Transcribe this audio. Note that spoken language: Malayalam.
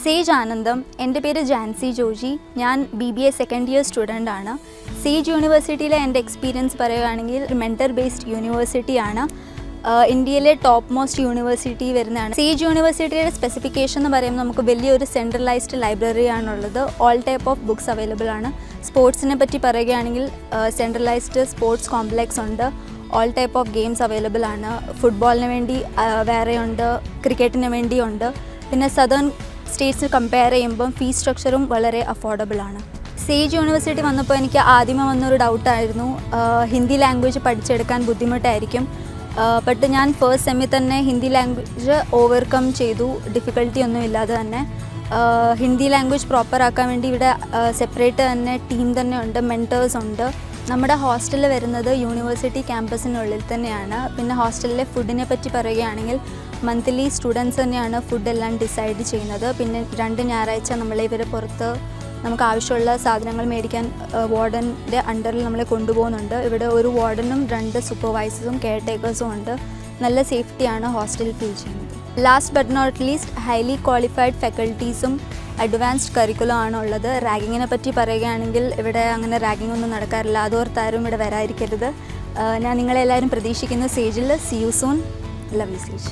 സേജ് ആനന്ദം. എൻ്റെ പേര് ജാൻസി ജോജി. ഞാൻ BBA സെക്കൻഡ് ഇയർ സ്റ്റുഡൻ്റ് ആണ്. സേജ് യൂണിവേഴ്സിറ്റിയിലെ എൻ്റെ എക്സ്പീരിയൻസ് പറയുകയാണെങ്കിൽ മെൻറ്റർ ബേസ്ഡ് യൂണിവേഴ്സിറ്റിയാണ്. ഇന്ത്യയിലെ ടോപ്പ് മോസ്റ്റ് യൂണിവേഴ്സിറ്റി വരുന്നതാണ്. സേജ് യൂണിവേഴ്സിറ്റിയുടെ സ്പെസിഫിക്കേഷൻ എന്ന് പറയുമ്പോൾ നമുക്ക് വലിയൊരു സെൻട്രലൈസ്ഡ് ലൈബ്രറി ആണുള്ളത്. All type of books available ആണ്. സ്പോർട്സിനെ പറ്റി പറയുകയാണെങ്കിൽ സെൻട്രലൈസ്ഡ് സ്പോർട്സ് കോംപ്ലക്സ് ഉണ്ട്. All type of games available ആണ്. ഫുട്ബോളിന് വേണ്ടി വേറെയുണ്ട്, ക്രിക്കറ്റിന് വേണ്ടിയുണ്ട്. പിന്നെ സദേൺ സ്റ്റേറ്റ്സ് കമ്പയർ ചെയ്യുമ്പം ഫീസ് സ്ട്രക്ചറും വളരെ അഫോർഡബിൾ ആണ്. സേജ് യൂണിവേഴ്സിറ്റി വന്നപ്പോൾ എനിക്ക് ആദ്യമേ വന്നൊരു ഡൗട്ടായിരുന്നു, ഹിന്ദി ലാംഗ്വേജ് പഠിച്ചെടുക്കാൻ ബുദ്ധിമുട്ടായിരിക്കും. ബട്ട് ഞാൻ ഫസ്റ്റ് സെമ്മിൽ തന്നെ ഹിന്ദി ലാംഗ്വേജ് ഓവർകം ചെയ്തു, ഡിഫിക്കൽട്ടി ഒന്നും ഇല്ലാതെ തന്നെ. ഹിന്ദി ലാംഗ്വേജ് പ്രോപ്പർ ആക്കാൻ വേണ്ടി ഇവിടെ സെപ്പറേറ്റ് തന്നെ ടീം തന്നെ ഉണ്ട്, മെൻറ്റേഴ്സ് ഉണ്ട്. നമ്മുടെ ഹോസ്റ്റലിൽ വരുന്നത് യൂണിവേഴ്സിറ്റി ക്യാമ്പസിനുള്ളിൽ തന്നെയാണ്. പിന്നെ ഹോസ്റ്റലിലെ ഫുഡിനെ പറ്റി പറയുകയാണെങ്കിൽ മന്ത്ലി സ്റ്റുഡൻസ് തന്നെയാണ് ഫുഡെല്ലാം ഡിസൈഡ് ചെയ്യുന്നത്. പിന്നെ 2 ഞായറാഴ്ച നമ്മളെ ഇവരെ പുറത്ത് നമുക്ക് ആവശ്യമുള്ള സാധനങ്ങൾ മേടിക്കാൻ വാർഡൻ്റെ അണ്ടറിൽ നമ്മളെ കൊണ്ടുപോകുന്നുണ്ട്. ഇവിടെ ഒരു വാർഡനും 2 സൂപ്പർവൈസേഴ്സും കെയർ ടേക്കേഴ്സും ഉണ്ട്. നല്ല സേഫ്റ്റിയാണ് ഹോസ്റ്റലിൽ ഫീൽ ചെയ്യുന്നത്. Last but not least highly qualified ഫാക്കൽറ്റീസും അഡ്വാൻസ്ഡ് കരിക്കുലം ആണുള്ളത്. റാഗിങ്ങിനെ പറ്റി പറയുകയാണെങ്കിൽ ഇവിടെ അങ്ങനെ റാഗിംഗ് ഒന്നും നടക്കാറില്ല. അതോർത്താരും ഇവിടെ വരാതിരിക്കരുത്. ഞാൻ നിങ്ങളെല്ലാവരും പ്രതീക്ഷിക്കുന്ന സേജിൽ. See you soon. Love you sage.